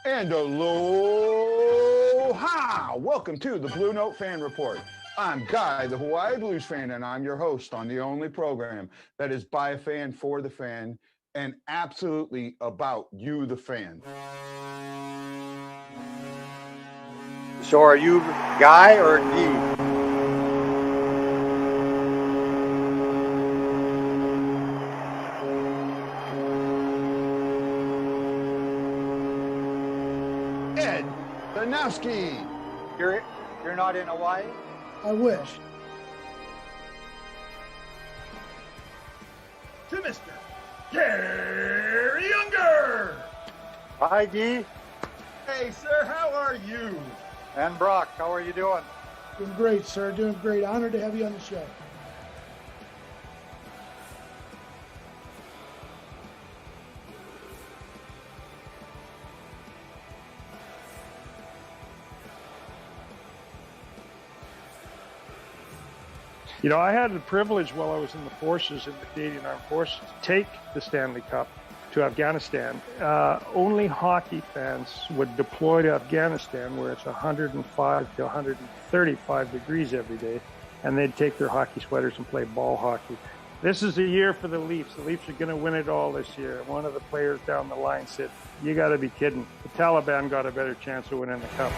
And aloha! Welcome to the Blue Note Fan Report. I'm Guy, the Hawaii Blues fan, and I'm your host on the only program that is by a fan, for the fan, and absolutely about you, the fan. So are you Guy or Dee? Ed Danowski. You're not in Hawaii? I wish. To Mr. Gary Younger. Hi, Dee. Hey, sir, how are you? And Brock, how are you doing? Doing great, sir. Doing great. Honored to have you on the show. You know, I had the privilege while I was in the forces, in the Canadian Armed Forces, to take the Stanley Cup to Afghanistan. Only hockey fans would deploy to Afghanistan where it's 105 to 135 degrees every day, and they'd take their hockey sweaters and play ball hockey. This is a year for the Leafs. The Leafs are going to win it all this year. One of the players down the line said, "You got to be kidding. The Taliban got a better chance of winning the cup."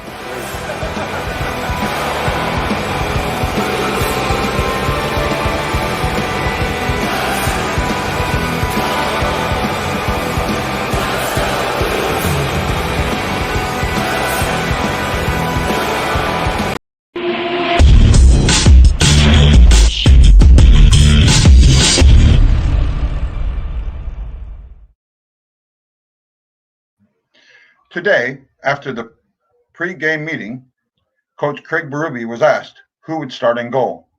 Today, after the pre-game meeting, Coach Craig Berube was asked who would start in goal.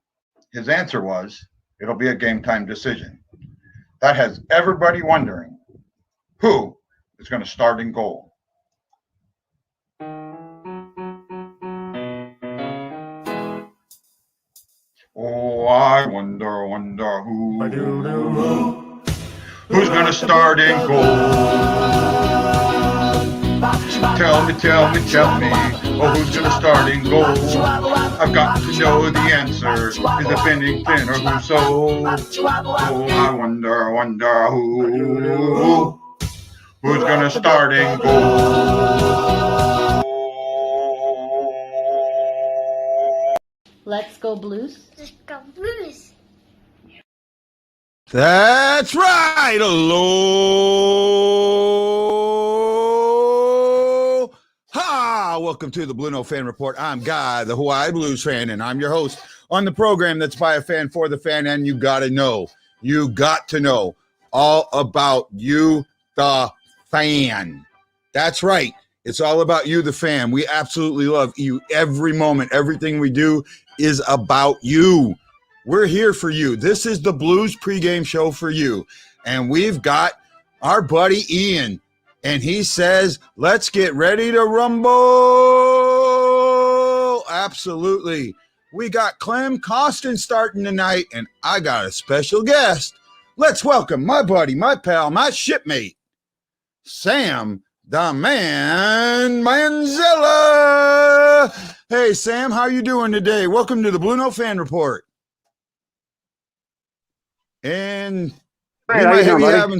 His answer was, it'll be a game time decision. That has everybody wondering, who is going to start in goal? Oh, I wonder who's going to start in goal? Tell me, oh, who's going to start in goal? I've got to know the answer. Is it Bennington or Rousseau? Oh, I wonder who's going to start in goal? Let's go Blues. Let's go Blues. That's right. Aloha. Welcome to the Blue Note Fan Report. I'm Guy, the Hawaii Blues fan, and I'm your host on the program that's by a fan, for the fan, and you got to know all about you, the fan. That's right. It's all about you, the fan. We absolutely love you. Every moment, everything we do is about you. We're here for you. This is the Blues pregame show for you. And we've got our buddy Ian. And he says, let's get ready to rumble. Absolutely. We got Klim Kostin starting tonight. And I got a special guest. Let's welcome my buddy, my pal, my shipmate, Sam the Man Manzella. Hey, Sam, how you doing today? Welcome to the Blue Note Fan Report. And Hey, how you doing, buddy?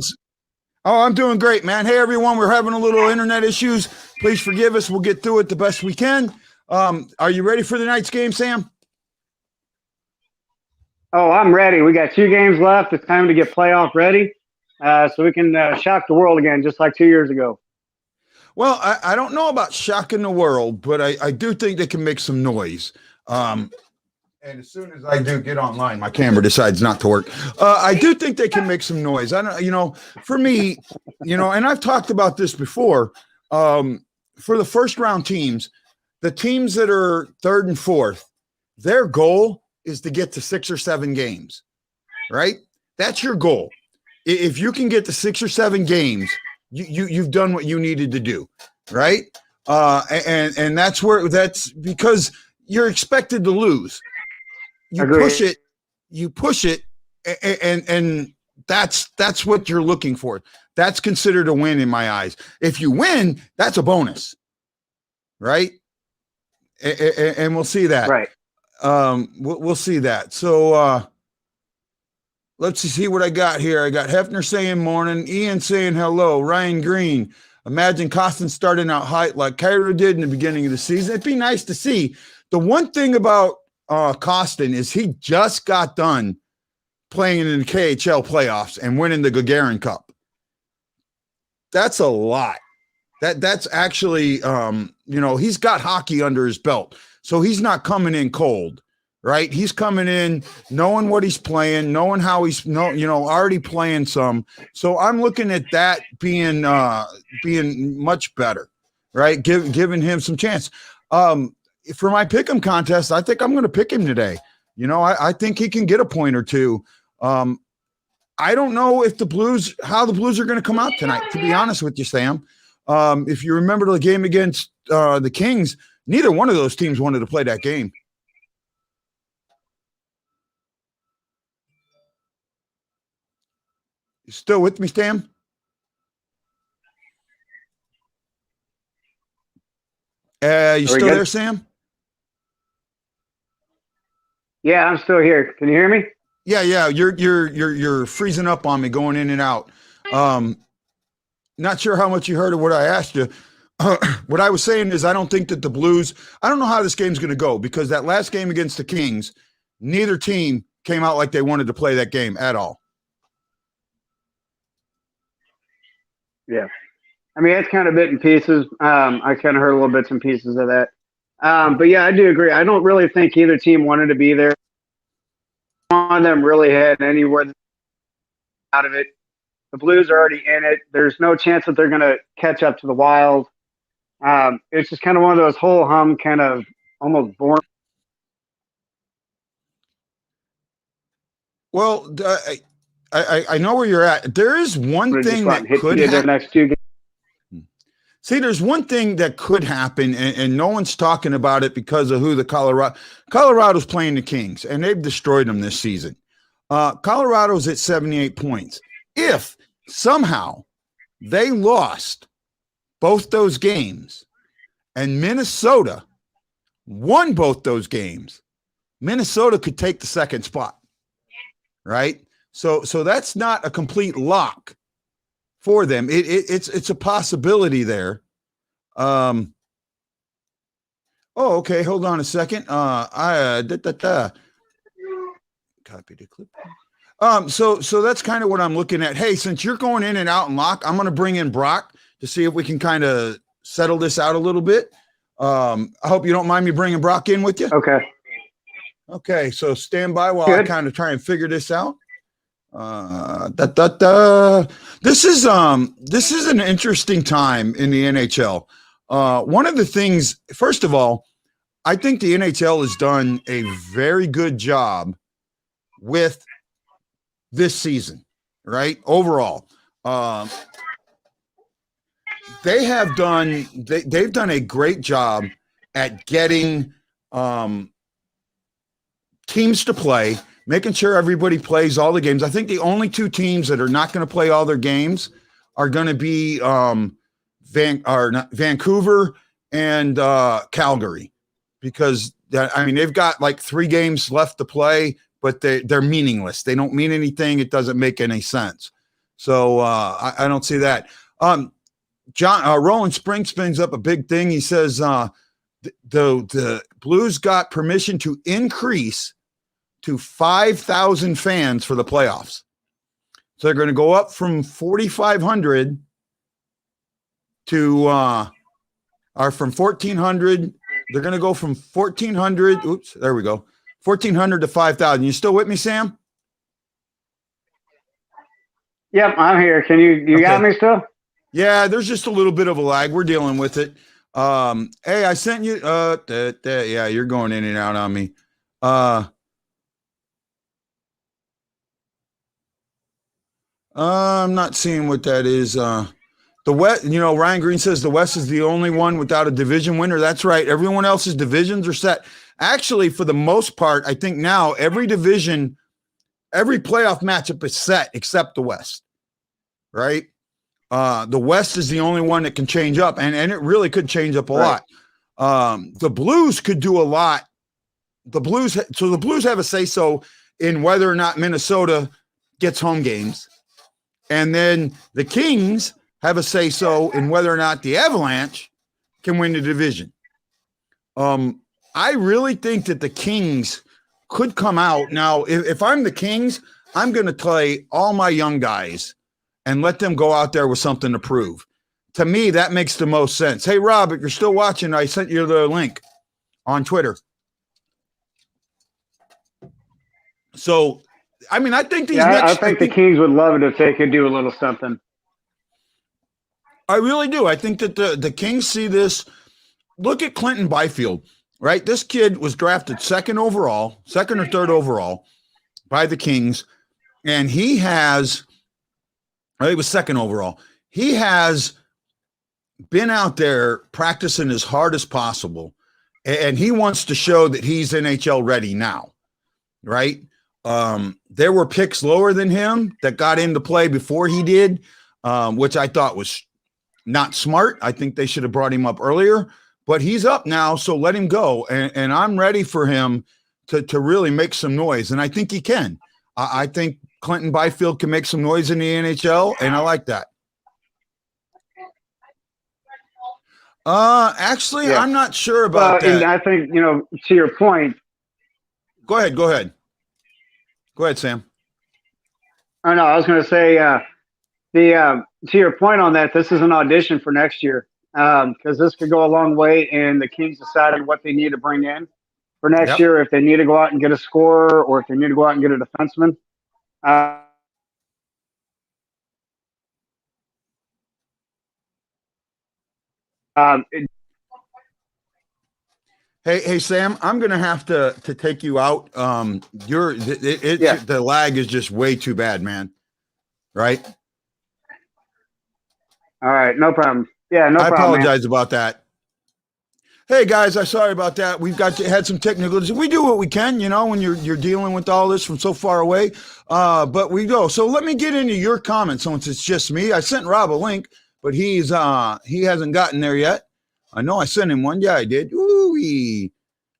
Oh, I'm doing great, man. Hey, everyone, we're having a little internet issues. Please forgive us. We'll get through it the best we can. Are you ready for the night's game, Sam? Oh, I'm ready. We got 2 games left. It's time to get playoff ready so we can shock the world again, just like 2 years ago. Well, I don't know about shocking the world, but I do think they can make some noise. And as soon as I do get online, my camera decides not to work. I do think they can make some noise. I don't, for me, and I've talked about this before. For the first round teams, the teams that are 3rd and 4th, their goal is to get to 6 or 7 games, right? That's your goal. If you can get to 6 or 7 games, you've done what you needed to do, right? And that's because you're expected to lose. You Agreed. push it, and That's what you're looking for. That's considered a win in my eyes. If you win, that's a bonus, right? And we'll see that. Right. We'll see that. So let's see what I got here. I got Hefner saying morning, Ian saying hello, Ryan Green. Imagine Kostin starting out high like Cairo did in the beginning of the season. It'd be nice to see. The one thing about Kostin is he just got done playing in the KHL playoffs and winning the Gagarin Cup. That's a lot. That's actually, he's got hockey under his belt. So he's not coming in cold, right? He's coming in knowing what he's playing, knowing how he's already playing some. So I'm looking at that being much better, right? Giving him some chance. For my pick'em contest, I think I'm going to pick him today. I think he can get a point or two. I don't know if how the Blues are going to come out tonight, to be honest with you, Sam. If you remember the game against the Kings, neither one of those teams wanted to play that game. You still with me, Sam? You still there, Sam? Yeah, I'm still here. Can you hear me? Yeah. You're freezing up on me, going in and out. Not sure how much you heard of what I asked you. What I was saying is I don't think that the Blues, I don't know how this game's going to go, because that last game against the Kings, neither team came out like they wanted to play that game at all. Yeah. I mean, it's kind of bit in pieces. I kind of heard a little bits and pieces of that. But yeah, I do agree. I don't really think either team wanted to be there. None of them really had anywhere out of it. The Blues are already in it. There's no chance that they're going to catch up to the Wild. It's just kind of one of those whole hum kind of almost boring. Well, I know where you're at. There is one thing that could happen. Next 2 games. See, there's one thing that could happen, and no one's talking about it because of who the Colorado's playing the Kings, and they've destroyed them this season. Colorado's at 78 points. If somehow they lost both those games and Minnesota won both those games, Minnesota could take the second spot, right? So that's not a complete lock for them. It's a possibility there. Okay. Hold on a second. Copy the clip. So that's kind of what I'm looking at. Hey, since you're going in and out and lock, I'm going to bring in Brock to see if we can kind of settle this out a little bit. I hope you don't mind me bringing Brock in with you. Okay. So stand by while I kind of try and figure this out. This is an interesting time in the NHL. One of the things, first of all, I think the NHL has done a very good job with this season, right? Overall, they've done a great job at getting teams to play, making sure everybody plays all the games. I think the only 2 teams that are not going to play all their games are going to be Vancouver and Calgary, because they've got like 3 games left to play, but they're meaningless. They don't mean anything. It doesn't make any sense. So I don't see that. Roland Springs brings up a big thing. He says the Blues got permission to increase to 5,000 fans for the playoffs. So they're going to go up from 4,500 to or from 1,400. They're going to go from 1,400. Oops, there we go. 1,400 to 5,000. You still with me, Sam? Yep, I'm here. Can you Okay. got me still? Yeah, there's just a little bit of a lag. We're dealing with it. Hey, I sent you. Yeah, you're going in and out on me. I'm not seeing what that is. The West, Ryan Green says the West is the only one without a division winner. That's right. Everyone else's divisions are set. Actually, for the most part, I think now every division every playoff matchup is set except the West, right? The West is the only one that can change up, and it really could change up a lot. The Blues could do a lot. The Blues have a say-so in whether or not Minnesota gets home games. And then the Kings have a say-so in whether or not the Avalanche can win the division. I really think that the Kings could come out. Now, if I'm the Kings, I'm going to play all my young guys and let them go out there with something to prove. To me, that makes the most sense. Hey, Rob, if you're still watching, I sent you the link on Twitter. So, I mean, I think these I think the Kings would love it if they could do a little something. I really do. I think that the Kings see this. Look at Clinton Byfield, right? This kid was drafted second or third overall by the Kings, and he was second overall. He has been out there practicing as hard as possible, and he wants to show that he's NHL ready now, right? There were picks lower than him that got into play before he did, which I thought was not smart. I think they should have brought him up earlier, but he's up now, so let him go. And I'm ready for him to really make some noise, and I think he can. I think Clinton Byfield can make some noise in the NHL, and I like that. Actually, yeah. I'm not sure about that. And I think, to your point. Go ahead. Go ahead, Sam. Oh, no, I was going to say, to your point on that, this is an audition for next year, because this could go a long way in the Kings deciding what they need to bring in for next year, if they need to go out and get a scorer or if they need to go out and get a defenseman. Hey, Sam, I'm going to have to take you out. The lag is just way too bad, man. Right? All right, no problem. Yeah, no problem. I apologize about that. Hey guys, I'm sorry about that. We've had some technical. We do what we can, when you're dealing with all this from so far away. But we go. So let me get into your comments since it's just me. I sent Rob a link, but he hasn't gotten there yet. I know I sent him one. Yeah, I did. Ooh-wee.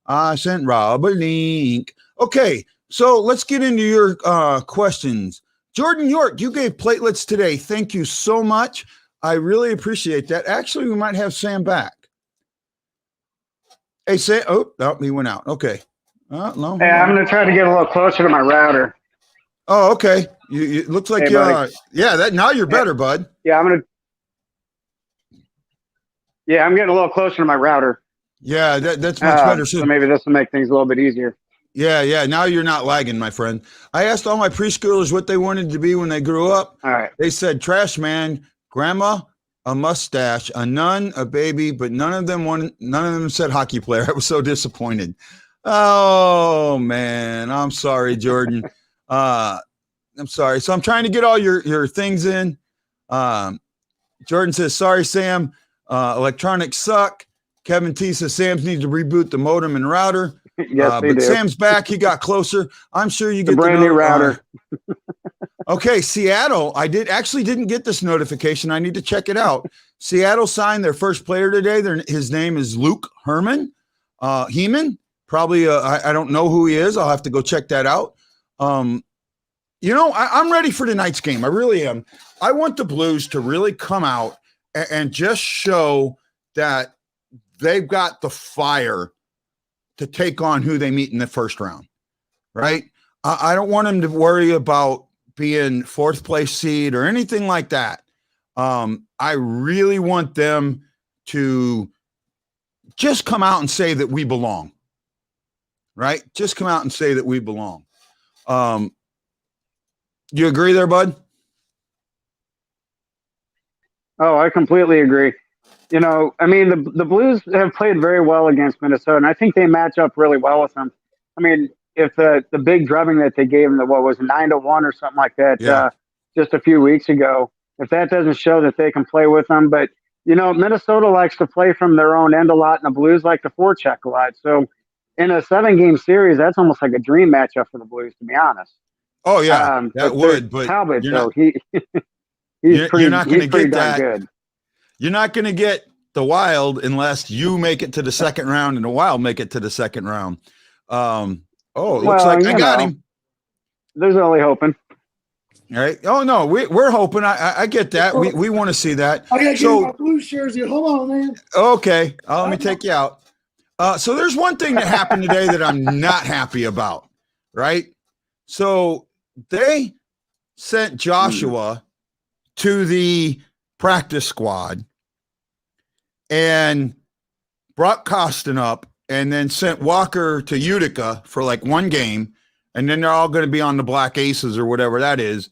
I sent Rob a link. Okay, so let's get into your questions. Jordan York, you gave platelets today. Thank you so much. I really appreciate that. Actually, we might have Sam back. Hey, Sam. Oh, no, he went out. Okay. No. Hey, I'm going to try to get a little closer to my router. Oh, okay. It looks like now you're better, bud. Yeah, I'm getting a little closer to my router. Yeah, that's much better. So maybe this will make things a little bit easier. Yeah. Now you're not lagging, my friend. I asked all my preschoolers what they wanted to be when they grew up. All right. They said trash man, grandma, a mustache, a nun, a baby, but none of them said hockey player. I was so disappointed. Oh man, I'm sorry, Jordan. I'm sorry. So I'm trying to get all your things in. Jordan says, sorry, Sam. Electronics suck. Kevin T says Sam's needs to reboot the modem and router. Yes, but Sam's back. He got closer. I'm sure you get a brand new router. Okay, Seattle. I didn't get this notification. I need to check it out. Seattle signed their first player today. His name is Luke Heeman. Probably. I don't know who he is. I'll have to go check that out. I'm ready for tonight's game. I really am. I want the Blues to really come out and just show that they've got the fire to take on who they meet in the first round, right? I don't want them to worry about being fourth place seed or anything like that. I really want them to just come out and say that we belong, right? Just come out and say that we belong. You agree there, bud? Oh, I completely agree. The Blues have played very well against Minnesota, and I think they match up really well with them. I mean, if the big drubbing that they gave them, 9-1 or something like that, just a few weeks ago, if that doesn't show that they can play with them. But, Minnesota likes to play from their own end a lot, and the Blues like to forecheck a lot. So in a 7-game series, that's almost like a dream matchup for the Blues, to be honest. Oh yeah, that would. But Talbot, you're though, not. he's You're not going to get darn that. good. You're not going to get the Wild unless you make it to the second round and the Wild make it to the second round. It looks like I got him. There's only hoping. All right. Oh no, we're hoping. I get that. We want to see that. I gotta get my blue jersey. Hold on, man. Okay, let me take you out. So there's one thing that happened today that I'm not happy about. Right. So they sent Joshua to the practice squad and brought Kostin up, and then sent Walker to Utica for like one game. And then they're all going to be on the Black Aces or whatever that is.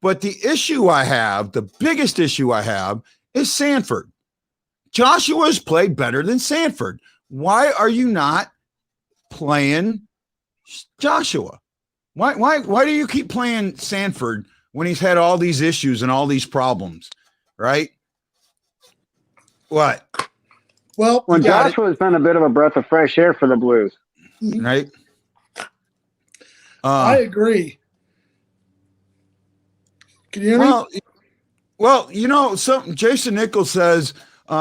But the issue I have, the biggest issue I have, is Sanford. Joshua's played better than Sanford. Why are you not playing Joshua? Why do you keep playing Sanford when he's had all these issues and all these problems, right? What? Well, Joshua's been a bit of a breath of fresh air for the Blues. Right? I agree. Can you hear me? Well, Jason Nichols says,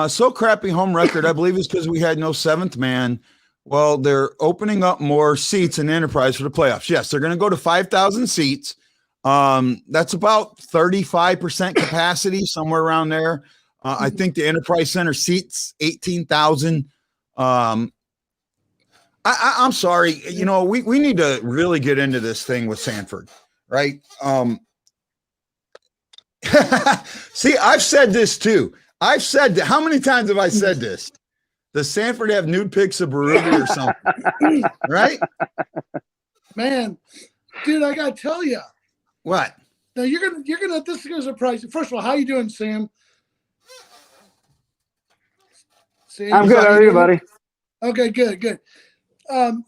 so crappy home record, I believe it's because we had no seventh man. Well, they're opening up more seats in Enterprise for the playoffs. Yes, they're going to go to 5,000 seats. That's about 35% capacity, somewhere around there. I think the Enterprise Center seats 18,000. I'm sorry. We need to really get into this thing with Sanford, right? See, I've said this too. I've said that. How many times have I said this? Does Sanford have nude pics of Berube or something? Right? Man, dude, I gotta tell you. What? Now you're gonna. This is gonna surprise you. First of all, how you doing, Sam? Sam, I'm good. How are you, buddy? Okay, good.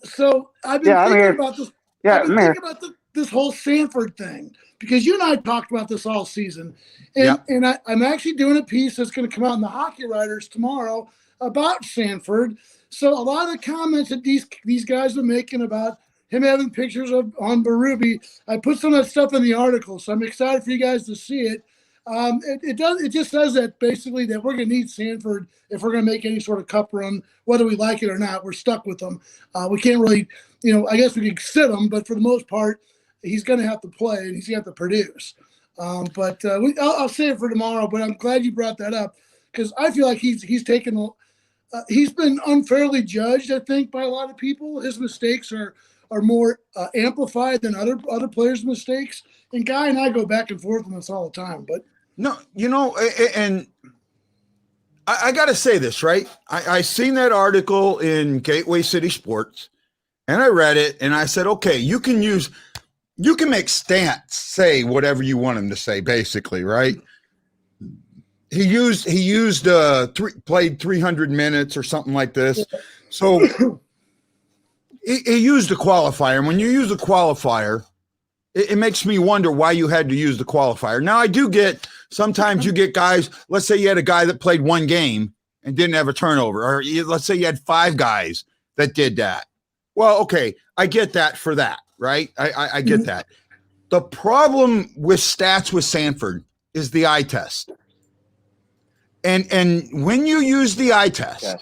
So I've been thinking about this. Yeah, I've been thinking about this whole Sanford thing because you and I talked about this all season, and I'm actually doing a piece that's going to come out in the Hockey Writers tomorrow about Sanford. So a lot of the comments that these guys are making about him having pictures on Berube, I put some of that stuff in the article, so I'm excited for you guys to see it. It just says that basically that we're going to need Sanford if we're going to make any sort of cup run, whether we like it or not. We're stuck with them. We can't really, I guess we could sit him, but for the most part, he's going to have to play and he's going to have to produce. I'll say it for tomorrow. But I'm glad you brought that up because I feel like he's taken. He's been unfairly judged, I think, by a lot of people. His mistakes are more amplified than other players' mistakes. And Guy and I go back and forth on this all the time, but. No, and I got to say this, right? I seen that article in Gateway City Sports, and I read it, and I said, okay, you can make Stantz say whatever you want him to say, basically, right? He played 300 minutes or something like this, so he used a qualifier, and when you use a qualifier, it makes me wonder why you had to use the qualifier. Now, I do get sometimes you get guys, let's say you had a guy that played one game and didn't have a turnover, or let's say you had 5 guys that did that. Well, okay, I get that for that, right? I get that. The problem with stats with Sanford is the eye test. And when you use the eye test,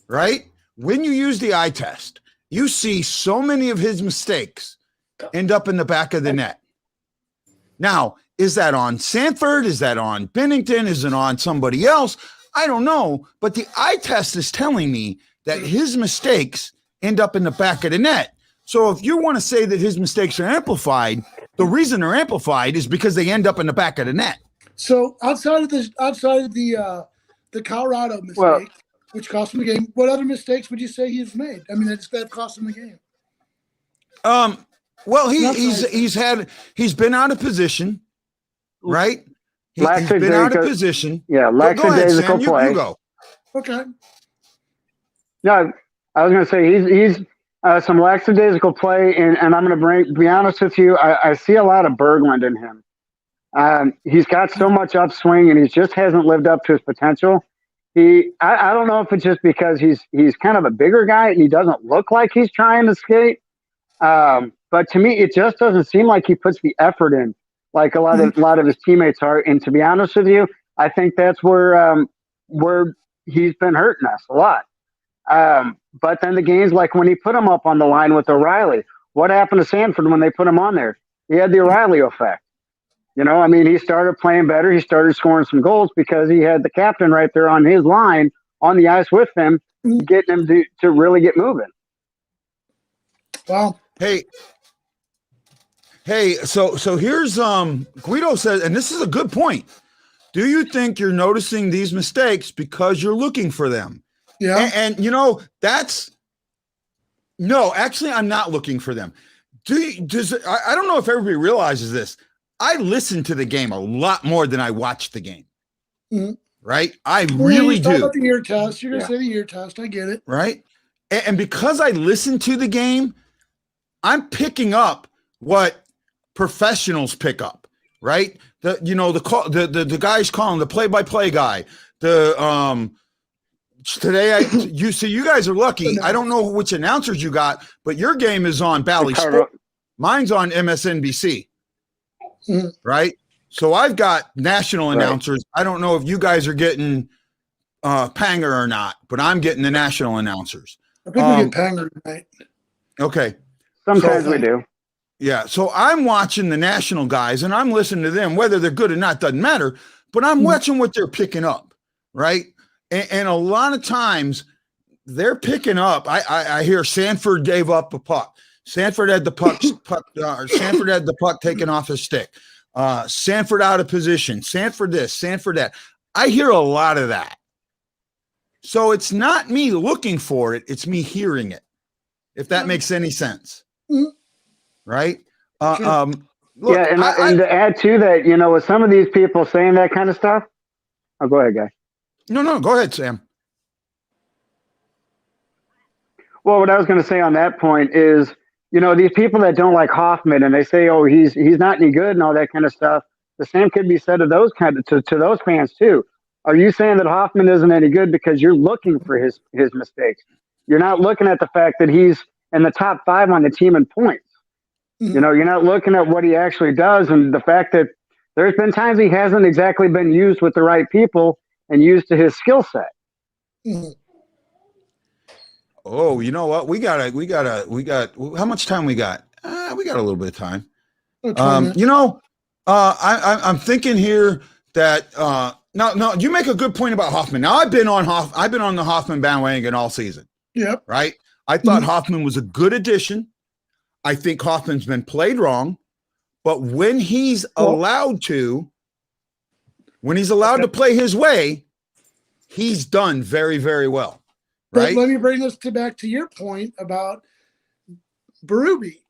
right? When you use the eye test, you see so many of his mistakes end up in the back of the net. Now, is that on Sanford? Is that on Bennington? Is it on somebody else? I don't know. But the eye test is telling me that his mistakes end up in the back of the net. So if you want to say that his mistakes are amplified, the reason they're amplified is because they end up in the back of the net. So outside of the Colorado mistake, which cost him the game, what other mistakes would you say he's made? I mean, that cost him the game. Well, he's been out of position, right? He's been out of position. Yeah, lackadaisical play. You go. Okay. No, I was going to say he's some lackadaisical play, and I'm going to be honest with you. I see a lot of Berglund in him. He's got so much upswing, and he just hasn't lived up to his potential. I don't know if it's just because he's kind of a bigger guy and he doesn't look like he's trying to skate. But to me, it just doesn't seem like he puts the effort in, like a lot of his teammates are. And to be honest with you, I think that's where he's been hurting us a lot. But then the games, like when he put him up on the line with O'Reilly, what happened to Sanford when they put him on there? He had the O'Reilly effect. You know, I mean, he started playing better. He started scoring some goals because he had the captain right there on his line on the ice with him, getting him to really get moving. Well, Hey, so here's Guido says, and this is a good point. Do you think you're noticing these mistakes because you're looking for them? yeah. And you know, actually, I'm not looking for them. I don't know if everybody realizes this. I listen to the game a lot more than I watch the game. Mhm. Right? I Well, really you talk do. about the ear test. You're going to say the ear test. I get it. Right? And because I listen to the game, I'm picking up what professionals pick up, right? The guys calling, the play-by-play guy, today you guys are lucky. I don't know which announcers you got, but your game is on Bally Sport. Mine's on MSNBC. Right? So I've got national announcers. I don't know if you guys are getting Panger or not, but I'm getting the national announcers. I think we get Panger tonight. Okay. Sometimes we do. Yeah. So I'm watching the national guys and I'm listening to them, whether they're good or not, doesn't matter, but I'm watching what they're picking up. Right. And a lot of times they're picking up. I hear Sanford gave up a puck. Sanford had the puck. Sanford had the puck taken off his stick. Sanford out of position. Sanford this. Sanford that. I hear a lot of that. So it's not me looking for it. It's me hearing it. If that makes any sense. Right? Look, yeah, and to add to that, you know, with some of these people saying that kind of stuff. Oh, go ahead, guy. No, go ahead, Sam. Well, what I was going to say on that point is, you know, these people that don't like Hoffman and they say, oh, he's not any good and all that kind of stuff. The same could be said to those to those fans too. Are you saying that Hoffman isn't any good because you're looking for his mistakes? You're not looking at the fact that he's in the top 5 on the team in points. You know, you're not looking at what he actually does and the fact that there's been times he hasn't exactly been used with the right people and used to his skill set. Oh, you know what? We got how much time we got? We got a little bit of time. You know, I'm thinking here that no, you make a good point about Hoffman. Now I've been on the Hoffman bandwagon all season. Yep. Right? I thought Hoffman was a good addition. I think Hoffman's been played wrong, but when he's allowed to play his way, he's done very, very well. Right. But let me bring this back to your point about Berube.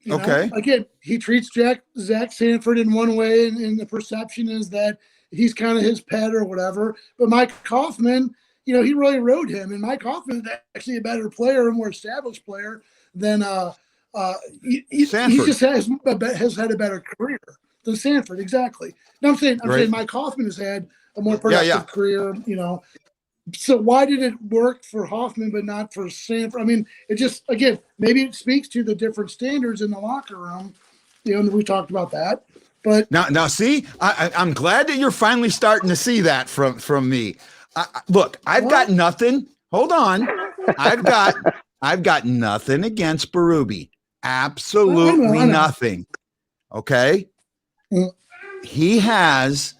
Okay. Again, he treats Zach Sanford in one way, and the perception is that he's kind of his pet or whatever. But Mike Hoffman, you know, he really rode him, and Mike Hoffman is actually a better player, a more established player than he just has had a better career than Sanford. Exactly. No, I'm saying Mike Hoffman has had a more productive career. You know. So why did it work for Hoffman but not for Sanford? I mean, it just, again, maybe it speaks to the different standards in the locker room. You know, we talked about that. But now, see, I'm glad that you're finally starting to see that from me. Look, I've got nothing. Hold on, I've got nothing against Berube. Absolutely nothing. Okay, he has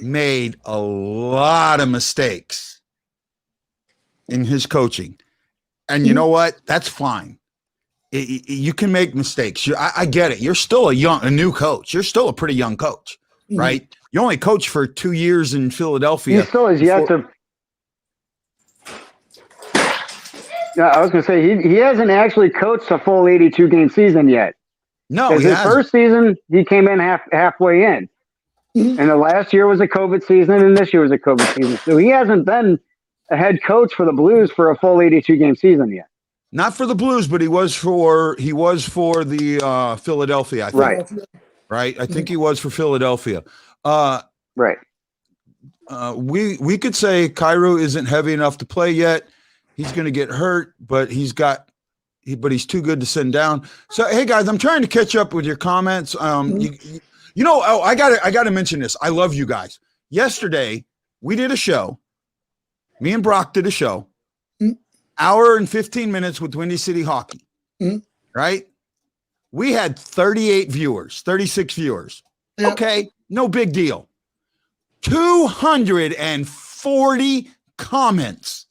made a lot of mistakes in his coaching. And you know what? That's fine. You can make mistakes. I get it. You're still a new coach. You're still a pretty young coach, right? You only coached for 2 years in Philadelphia. He still has yet to. Yeah, I was going to say, he hasn't actually coached a full 82-game season yet. No, his first season, he came in halfway in. And the last year was a COVID season, and this year was a COVID season. So he hasn't been a head coach for the Blues for a full 82-game season yet. Not for the Blues, but he was for the Philadelphia, I think. Right. I think he was for Philadelphia. Right. We could say Cairo isn't heavy enough to play yet. He's going to get hurt, but he's got but he's too good to send down. So, hey guys, I'm trying to catch up with your comments. I got to mention this. I love you guys. Yesterday, we did a show. Me and Brock did a show. Hour and 15 minutes with Windy City Hockey. Right? We had 38 viewers, 36 viewers. Yep. Okay, no big deal. 240 comments.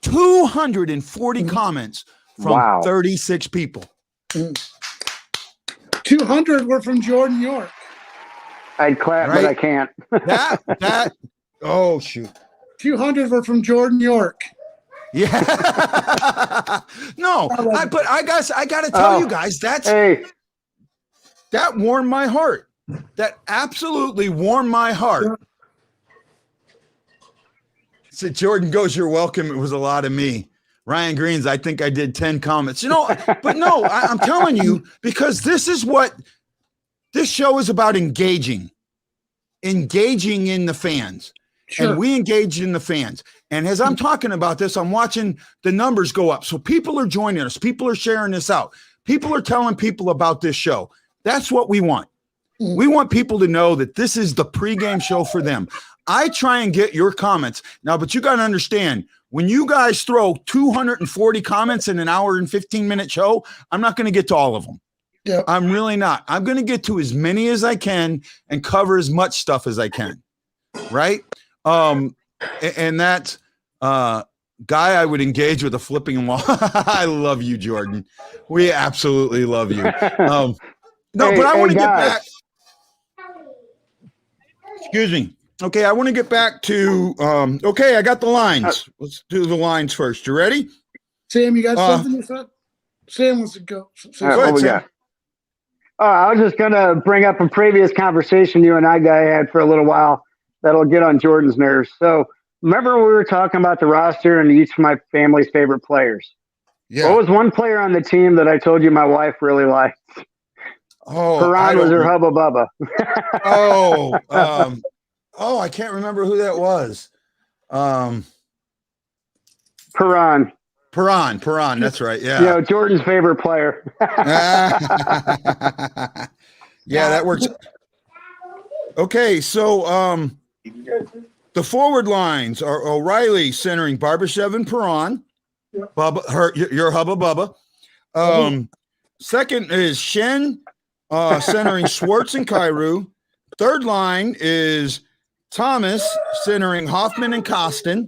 240 comments from 36 people. 200 were from Jordan York. I'd clap, but I can't. Oh, shoot. 200 were from Jordan York. Yeah. No, but I guess I got to tell you guys, that warmed my heart. That absolutely warmed my heart. So Jordan goes, "You're welcome. It was a lot of me." Ryan Green's, "I think I did 10 comments." But no, I'm telling you, because this is what this show is about: engaging in the fans. Sure. And we engaged in the fans. And as I'm talking about this, I'm watching the numbers go up. So people are joining us. People are sharing this out. People are telling people about this show. That's what we want. We want people to know that this is the pregame show for them. I try and get your comments now, but you got to understand, when you guys throw 240 comments in an hour and 15-minute show, I'm not going to get to all of them. Yeah. I'm really not. I'm going to get to as many as I can and cover as much stuff as I can. Right? And that guy I would engage with a flipping wall. I love you, Jordan. We absolutely love you. But I want to get back. Excuse me. Okay, I want to get back to I got the lines. Let's do the lines first. You ready? Sam, you got something you said? Sam wants to go. Go ahead, Sam. I was just gonna bring up a previous conversation you and I had for a little while that'll get on Jordan's nerves. So remember we were talking about the roster and each of my family's favorite players. Yeah. What was one player on the team that I told you my wife really liked? Perron was her hubba bubba. I can't remember who that was. Perron. That's right. Yeah. Jordan's favorite player. Yeah, that works. Okay, so the forward lines are O'Reilly centering Barbashev and Perron. Bubba, your hubba bubba. Second is Shen centering Schwartz and Kyrou. Third line is Thomas centering Hoffman and Kostin.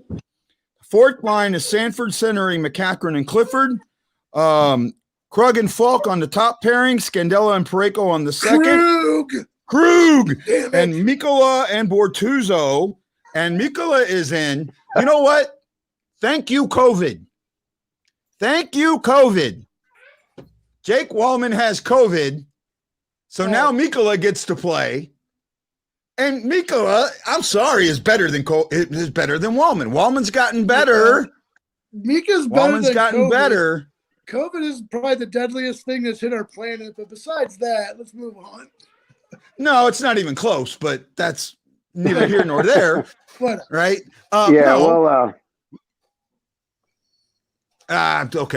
Fourth line is Sanford centering McCachran and Clifford. Krug and Falk on the top pairing. Scandella and Pareko on the second. Krug and Mikkola and Bortuzzo. And Mikkola is in. You know what? Thank you, COVID. Jake Wallman has COVID. So now Mikkola gets to play. And Mikkola, I'm sorry, is better than Wallman. Wallman's gotten better. Mika's better. Wallman's gotten better. COVID is probably the deadliest thing that's hit our planet. But besides that, let's move on. No, it's not even close. But that's neither here nor there, right? Okay,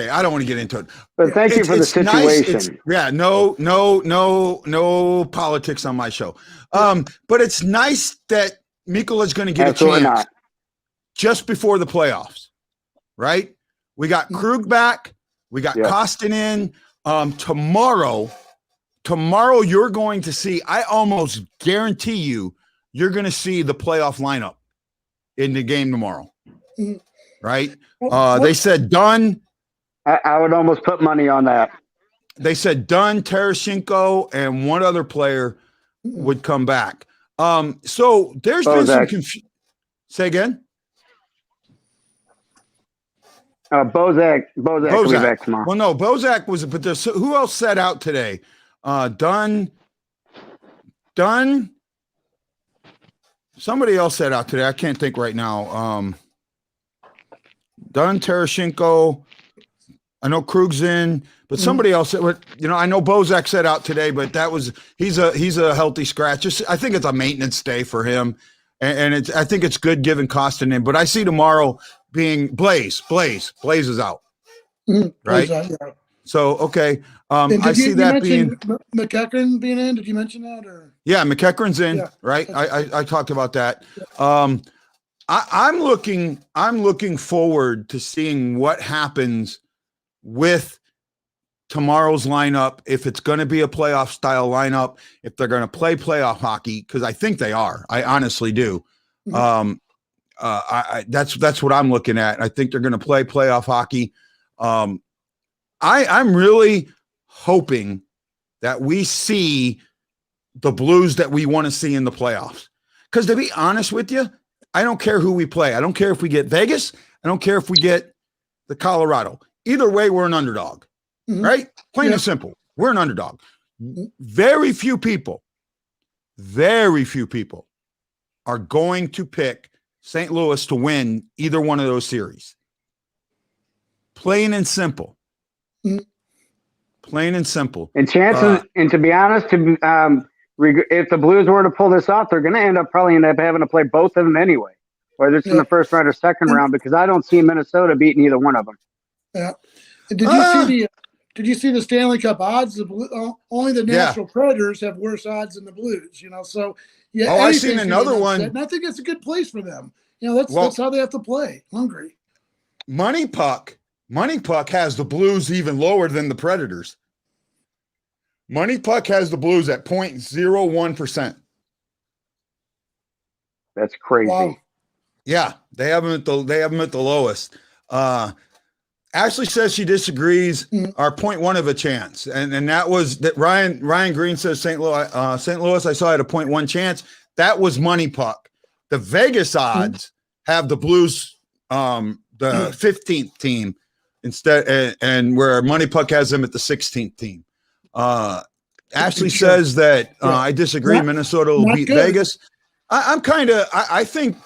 I don't want to get into it. But thank you for the situation. Nice. No politics on my show. But it's nice that Mikkola's going to get a chance just before the playoffs, right? We got Krug back. We got Kostin in. Tomorrow you're going to see, I almost guarantee you're going to see the playoff lineup in the game tomorrow, right? They said Dunn. I would almost put money on that. They said Dunn, Tarasenko, and one other player would come back. So there's been some confusion. Say again? Bozak will be back tomorrow. Well, no, Bozak was, but there's who else set out today? Dunn. Somebody else set out today. I can't think right now. Dunn, Tarasenko. I know Krug's in, but somebody else. I know Bozak set out today, but he's a healthy scratch. I think it's a maintenance day for him, and I think it's good giving Kostin in. But I see tomorrow being Blaze is out. right? Yeah. So, okay. And I see that being McEachern being in. Did you mention that? Or yeah, McEachern's in, Yeah. right? I talked about that. I'm looking forward to seeing what happens with tomorrow's lineup, if it's going to be a playoff style lineup, if they're going to play playoff hockey, because I think they are. I honestly do. That's what I'm looking at. I think they're going to play playoff hockey. I'm really hoping that we see the Blues that we want to see in the playoffs. Because to be honest with you, I don't care who we play. I don't care if we get Vegas. I don't care if we get the Colorado. Either way, we're an underdog, right? Plain and simple. We're an underdog. Very few people are going to pick St. Louis to win either one of those series. Plain and simple. Plain and simple. And chances, and to be honest, if the Blues were to pull this off, they're going to end up having to play both of them anyway, whether it's in the first round or second round, because I don't see Minnesota beating either one of them. Yeah. Did you see the Stanley Cup odds? Only the Nashville Predators have worse odds than the Blues. So yeah. Oh, I seen another one, and I think it's a good place for them. That's how they have to play. Hungry. Money Puck has the Blues even lower than the Predators. Money Puck has the Blues at 0.01%. That's crazy. Wow. Yeah, they have them at the lowest. Ashley says she disagrees. Our 0.1 of a chance, and that was that. Ryan Green says St. Louis. St. Louis, I saw had a 0.1 chance. That was Money Puck. The Vegas odds have the Blues, the 15th team instead, and where Money Puck has them at the 16th team. Ashley says that I disagree. Minnesota will beat Vegas. I think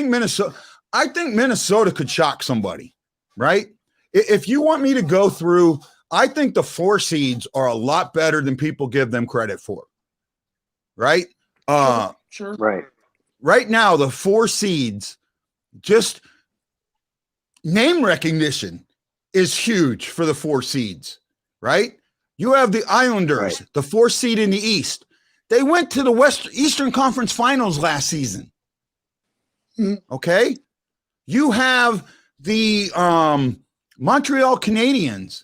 Minnesota could shock somebody, right? If you want me to go through, I think the 4 seeds are a lot better than people give them credit for, right? Sure. Right. Right now, the 4 seeds, just name recognition is huge for the 4 seeds, right? You have the Islanders, the 4th seed in the East. They went to the Eastern Conference Finals last season. Okay? You have the Montreal Canadiens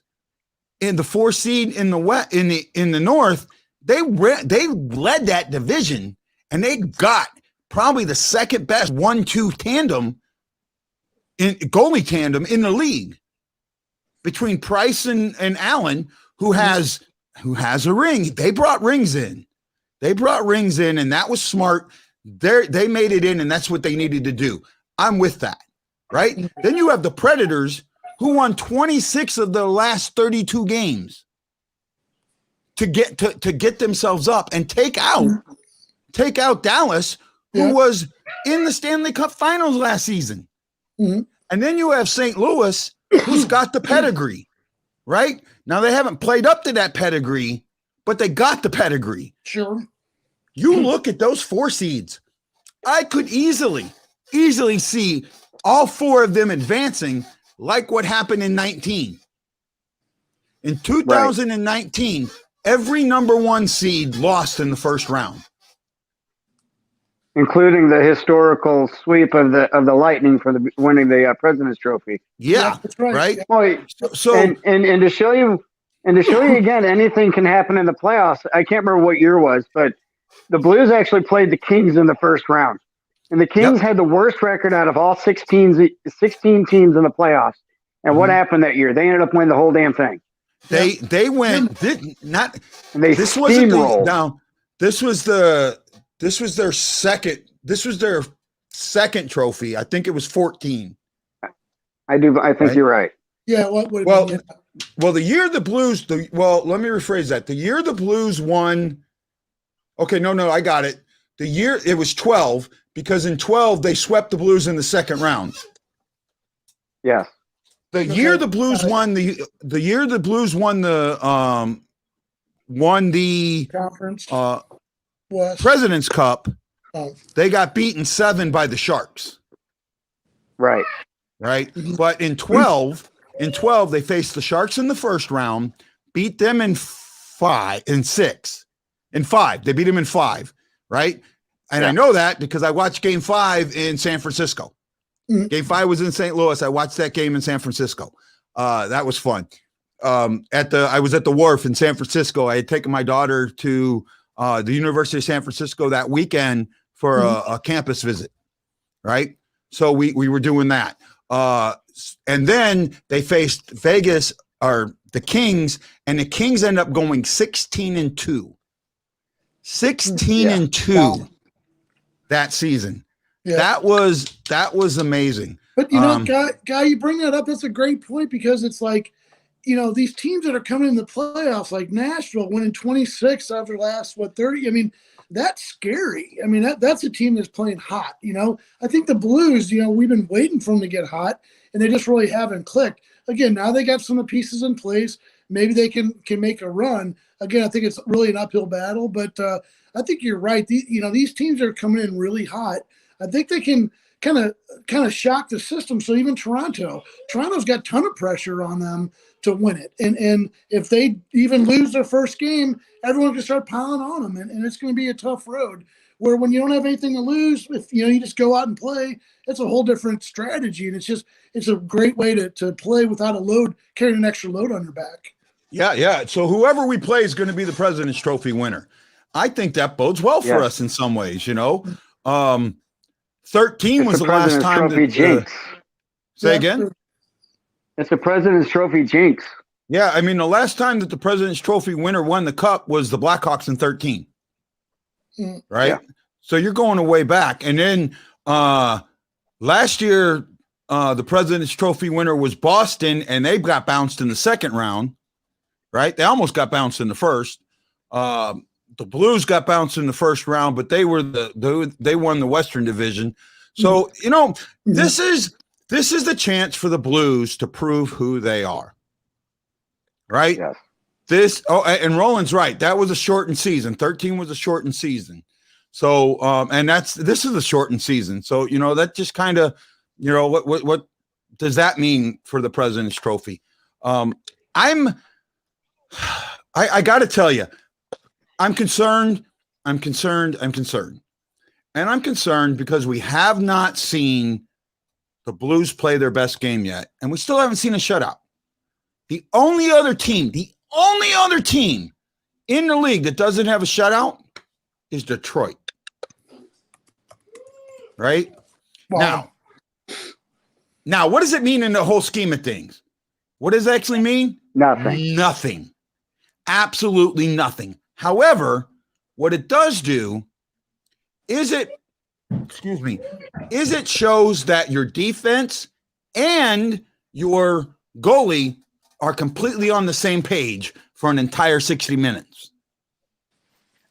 in the 4th seed in the West, in the North. They led that division, and they got probably the second best 1-2 tandem in goalie tandem in the league between Price and Allen, who has a ring. They brought rings in. And that was smart. They made it in, and that's what they needed to do. I'm with that, right? Then you have the Predators, who won 26 of the last 32 games to get themselves up and take out Dallas, who was in the Stanley Cup Finals last season. And then you have St. Louis, who's got the pedigree, right? Now they haven't played up to that pedigree, but they got the pedigree. Sure. You look at those 4 seeds. I could easily see all 4 of them advancing, like what happened in 19. In 2019, every number 1 seed lost in the first round, including the historical sweep of the Lightning for winning the President's Trophy. Yeah, that's right. Well, so and to show you again, anything can happen in the playoffs. I can't remember what year it was, but the Blues actually played the Kings in the first round, and the Kings had the worst record out of all 16 teams in the playoffs. And what happened that year? They ended up winning the whole damn thing. They went not. And they this wasn't steamrolled. now. This was their second. This was their second trophy. I think it was 14. I think you're right. Yeah. Well, the year the Blues. Let me rephrase that. The year the Blues won. Okay, no, I got it. The year it was 12, because in 12 they swept the Blues in the second round. Yes. The year the Blues won the Conference President's Cup, they got beaten 7 by the Sharks. Right. But in 12, In 12, they faced the Sharks in the first round, beat them in 5. They beat them in 5, right? And I know that because I watched Game 5 in San Francisco. Game 5 was in St. Louis. I watched that game in San Francisco. That was fun. I was at the Wharf in San Francisco. I had taken my daughter to the University of San Francisco that weekend for a campus visit, right? So we were doing that. And then they faced Vegas or the Kings, and the Kings end up going 16-2. 16-2 that season. Yeah. That was amazing. But you know, Guy, you bring that up. That's a great point because it's like, you know, these teams that are coming in the playoffs, like Nashville winning 26 out of their last 30. I mean, that's scary. I mean, that's a team that's playing hot. You know, I think the Blues, you know, we've been waiting for them to get hot, and they just really haven't clicked. Again, now they got some of the pieces in place. Maybe they can make a run. Again, I think it's really an uphill battle, but I think you're right. These teams are coming in really hot. I think they can kind of shock the system. So even Toronto's got a ton of pressure on them to win it. And if they even lose their first game, everyone can start piling on them. And it's going to be a tough road where when you don't have anything to lose, if you just go out and play, it's a whole different strategy. And it's a great way to play without carrying an extra load on your back. Yeah. So whoever we play is going to be the President's Trophy winner. I think that bodes well for us in some ways, 13 was the last time say again? It's the President's Trophy jinx. Yeah, I mean, the last time that the President's Trophy winner won the cup was the Blackhawks in 13. Right? Yeah. So you're going way back. And then last year, the President's Trophy winner was Boston, and they got bounced in the second round, right? They almost got bounced in the first. The Blues got bounced in the first round, but they won the Western Division. So, this is the chance for the Blues to prove who they are. Right? Yes. And Roland's right. That was a shortened season. 13 was a shortened season. So, and this is a shortened season. So, that just kind of, what does that mean for the President's Trophy? I got to tell you, I'm concerned. And I'm concerned because we have not seen the Blues play their best game yet. And we still haven't seen a shutout. The only other team in the league that doesn't have a shutout is Detroit. Right? Wow. Now, what does it mean in the whole scheme of things? What does it actually mean? Nothing. Absolutely nothing. However, what it does do is it shows that your defense and your goalie are completely on the same page for an entire 60 minutes.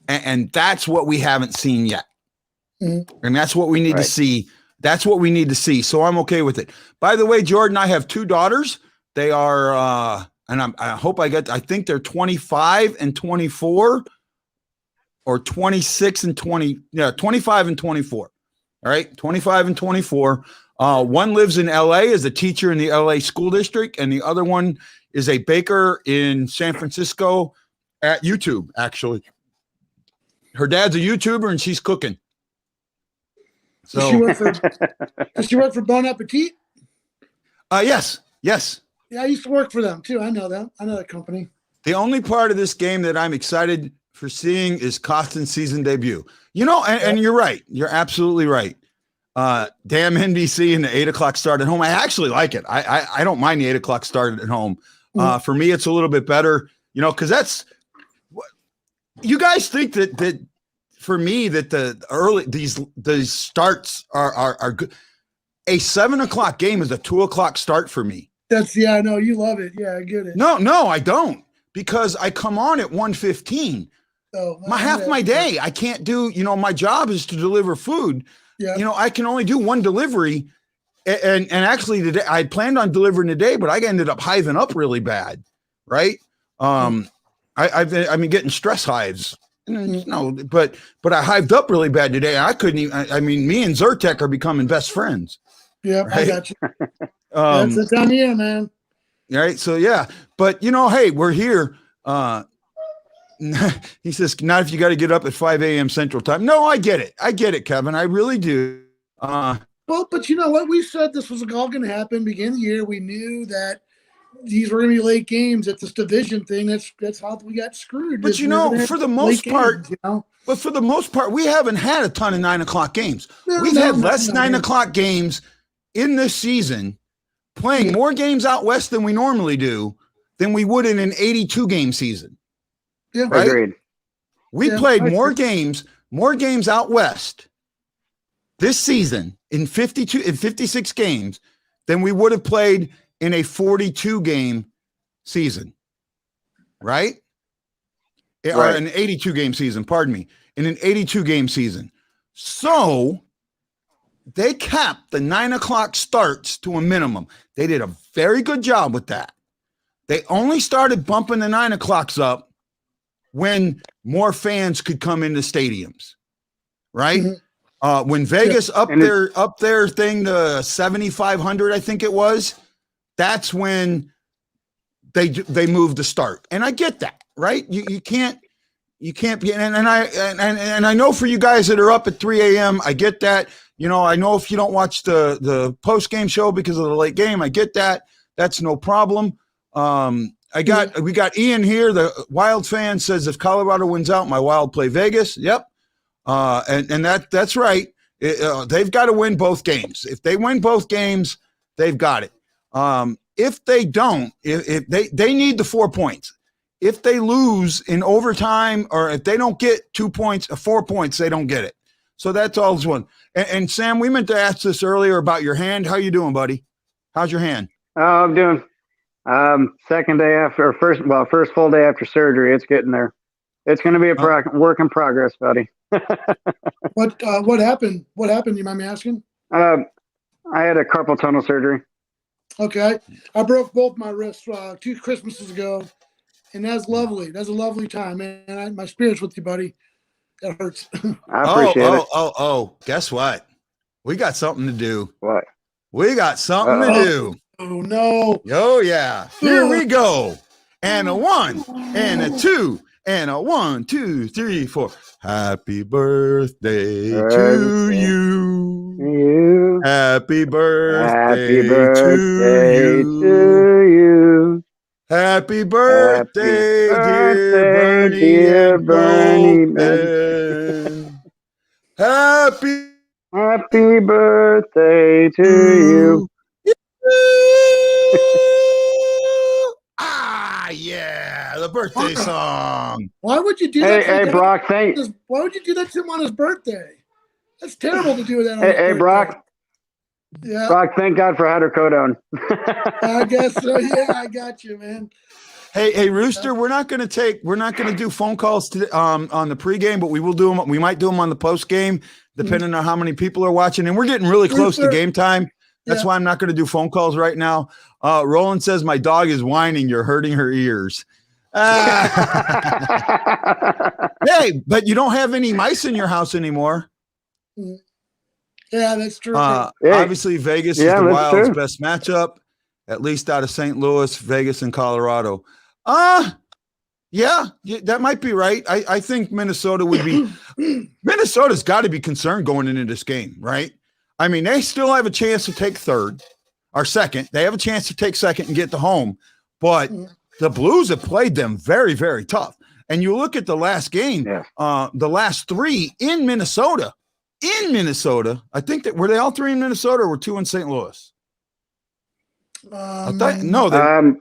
And that's what we haven't seen yet. Mm-hmm. And that's what we need to see. That's what we need to see. So I'm okay with it. By the way, Jordan, I have 2 daughters. They are, I think they're 25 and 24 or 26 and 20. Yeah, 25 and 24. All right. 25 and 24. One lives in LA as a teacher in the LA school district. And the other one is a baker in San Francisco at YouTube, actually. Her dad's a YouTuber and she's cooking. So does she work for Bon Appetit? Yes. Yeah, I used to work for them too. I know them. I know that company. The only part of this game that I'm excited for seeing is Kostin's season debut. And you're right. You're absolutely right. Damn NBC and the 8:00 start at home. I actually like it. I don't mind the 8:00 start at home. For me, it's a little bit better, because that's what you guys think that for me, that the early, these starts are good. A 7:00 game is a 2:00 start for me. I know you love it. Yeah, I get it. No, I don't, because I come on at 1:15. Oh, half my day I can't do. My job is to deliver food. Yeah. I can only do one delivery, and actually today I planned on delivering today, but I ended up hiving up really bad. Right. I've been getting stress hives. But I hived up really bad today. I couldn't even. Me and Zyrtec are becoming best friends. Yeah, right? I got you. That's the time of year, man. Right. So, yeah. But, hey, we're here. He says, not if you got to get up at 5 a.m. Central Time. No, I get it. I get it, Kevin. I really do. Well, but you know what? We said this was all going to happen beginning of the year. We knew that these were going to be late games at this division thing. That's how we got screwed. But, for the most part, but for the most part, we haven't had a ton of 9 o'clock games. We've had less 9 o'clock games in this season, playing more games out west than we normally do, than we would in an 82 game season. Yeah. Right? Agreed. We played more games out west this season in 56 games than we would have played in a 42 game season. Right? Or an 82 game season, pardon me, in an 82 game season. So they capped the 9 o'clock starts to a minimum. They did a very good job with that. They only started bumping the 9 o'clocks up when more fans could come into stadiums, right? Mm-hmm. When Vegas upped their thing to 7,500, I think it was, that's when they moved the start. And I get that, right? You can't be, and I know for you guys that are up at 3 a.m., I get that. I know if you don't watch the post game show because of the late game, I get that. That's no problem. We got Ian here. The Wild fan says if Colorado wins out, my Wild play Vegas. Yep. And that's right. They've got to win both games. If they win both games, they've got it. If they don't, if they need the 4 points. If they lose in overtime, or if they don't get 2 points, 4 points, they don't get it. So that's all this one. And Sam, we meant to ask this earlier about your hand. How you doing, buddy? How's your hand? Oh, I'm doing second day after, first full day after surgery. It's getting there. It's going to be a work in progress, buddy. What happened? What happened? You mind me asking? I had a carpal tunnel surgery. Okay. I broke both my wrists 2 Christmases ago, and that's lovely. That's a lovely time, man. My spirit's with you, buddy. That hurts. I appreciate it. Oh, guess what? We got something to do. What? We got something to do. Oh, no. Oh, yeah. Here we go. And a 1, and a 2, and a 1, 2, 3, 4. Happy birthday to you. Happy birthday to you. Happy birthday, dear Bernie. Happy birthday to you. Yeah, the birthday song. Why would you do that? Hey, Brock, why would you do that to him on his birthday? That's terrible to do that on his birthday. Hey, Brock. Yeah. Brock, thank God for hydrocodone. I guess so. Yeah, I got you, man. Hey, Rooster, we're not going to do phone calls to, on the pregame, but we will do them. We might do them on the postgame, depending on how many people are watching. And we're getting really close to game time. That's why I'm not going to do phone calls right now. Roland says my dog is whining. You're hurting her ears. Hey, but you don't have any mice in your house anymore. Yeah, that's true. Obviously, Vegas is the Wild's best matchup, at least out of St. Louis, Vegas, and Colorado. Yeah, that might be right. I think Minnesota would be – Minnesota's got to be concerned going into this game, right? I mean, they still have a chance to take third or second. They have a chance to take second and get to home. But the Blues have played them very, very tough. And you look at the last game, the last 3 in Minnesota. I think that – were they all 3 in Minnesota or were 2 in St. Louis? The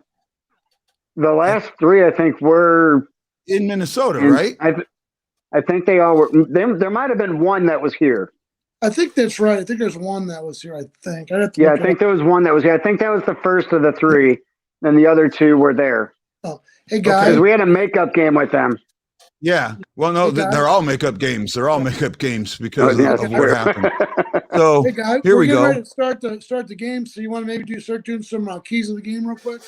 last 3, I think, were in Minnesota, right? I think they all were. There might have been one that was here. I think that's right. I think there's one that was here. I think. I think there was one that was here. I think that was the first of the 3, and the other 2 were there. Oh, hey guys, because we had a makeup game with them. Yeah. Well, no, they're all makeup games. They're all makeup games because of what happened. So hey guys, here we go. Ready to start the game. So you want to maybe start doing some keys of the game real quick?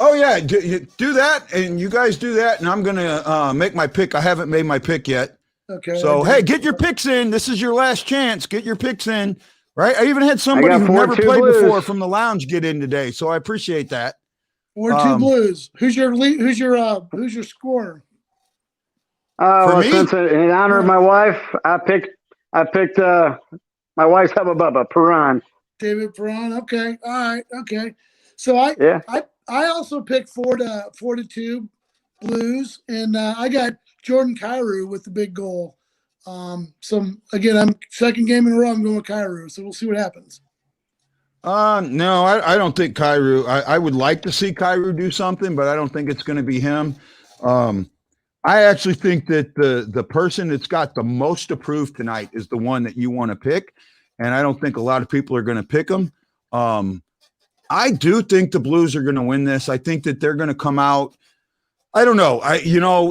Oh yeah, do that, and you guys do that, and I'm gonna make my pick. I haven't made my pick yet. Okay. So hey, get your picks in. This is your last chance. Get your picks in. Right. I even had somebody who never played before from the lounge get in today, so I appreciate that. 4-2 Blues. Who's your lead? Who's your scorer? Well, me? since in honor of my wife, I picked my wife's hubba bubba, Perron. David Perron. Okay. All right. Okay. So I also picked 4-2 Blues, and I got Jordan Kyrou with the big goal. Again, I'm second game in a row. I'm going with Kyrou, so we'll see what happens. No, I don't think Kyrou. I would like to see Kyrou do something, but I don't think it's going to be him. I actually think that the person that's got the most approved tonight is the one that you want to pick, and I don't think a lot of people are going to pick him. I do think the Blues are going to win this. I think that they're going to come out. I don't know.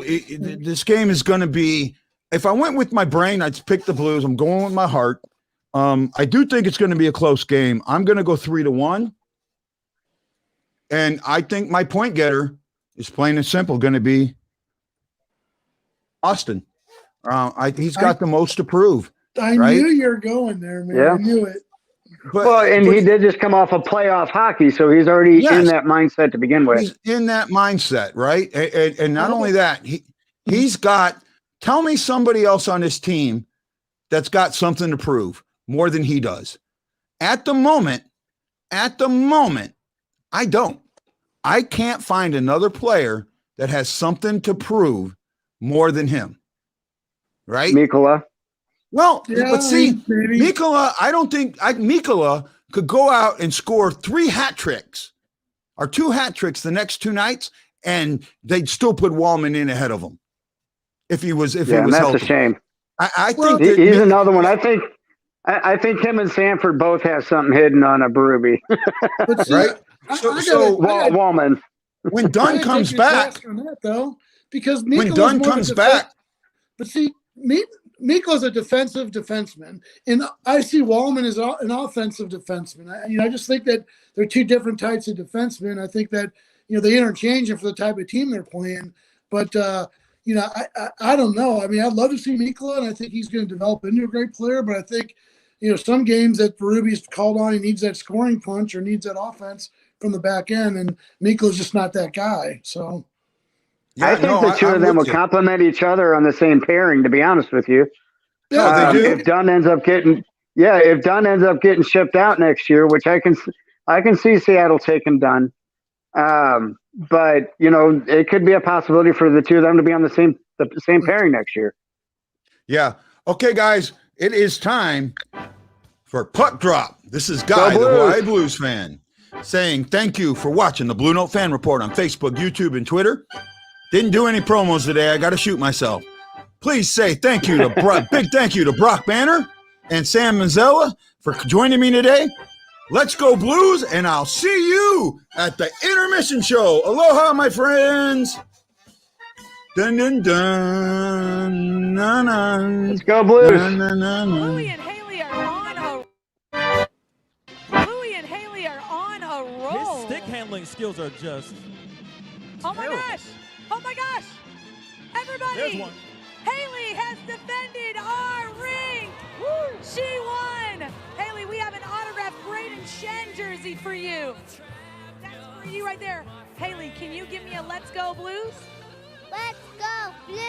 This game is going to be. If I went with my brain, I'd pick the Blues. I'm going with my heart. I do think it's going to be a close game. I'm going to go 3-1. And I think my point getter is plain and simple going to be Austin. He's got the most to prove. I knew you were going there, man. Yeah. I knew it. But he did just come off of playoff hockey, so he's already in that mindset to begin with. He's in that mindset, right? And not only that, he's got – tell me somebody else on this team that's got something to prove more than he does. At the moment, I don't. I can't find another player that has something to prove more than him, right? Mikola. Well, but see, Mikola, I don't think Mikola could go out and score 3 hat tricks or 2 hat tricks the next 2 nights, and they'd still put Wallman in ahead of him if he was healthy. That's a shame. I think he's another one. I think him and Sanford both have something hidden on a Berube. Right? So Wallman. When Dunn comes back, on that, though, because when Dunn comes back, but see, Mikola's a defensive defenseman, and I see Wallman as an offensive defenseman. I just think that they're 2 different types of defensemen. I think that they interchange them for the type of team they're playing. But I don't know. I mean, I'd love to see Mikola, and I think he's going to develop into a great player. But I think some games that Berube's called on, he needs that scoring punch or needs that offense from the back end, and Mikola's just not that guy. So. Yeah, I think the two of them will complement each other on the same pairing, to be honest with you. Yeah, they do. If Dunn ends up getting shipped out next year, which I can see Seattle taking Dunn. But it could be a possibility for the two of them to be on the same pairing next year. Yeah. Okay, guys, it is time for Puck Drop. This is Guy, the Hawaii Blues fan, saying thank you for watching the Blue Note Fan Report on Facebook, YouTube, and Twitter. Didn't do any promos today. I got to shoot myself. Please say thank you to big thank you to Brock Banner and Sam Mazzella for joining me today. Let's go Blues, and I'll see you at the intermission show. Aloha, my friends. Dun dun dun. Na, na. Let's go Blues. Louie and Haley are on a roll. His stick handling skills are just Oh my gosh! Oh my gosh! Everybody! There's one. Haley has defended our ring! Woo! She won! Haley, we have an autographed Braden Shen jersey for you. That's for you right there. Haley, can you give me a Let's Go Blues? Let's go Blues!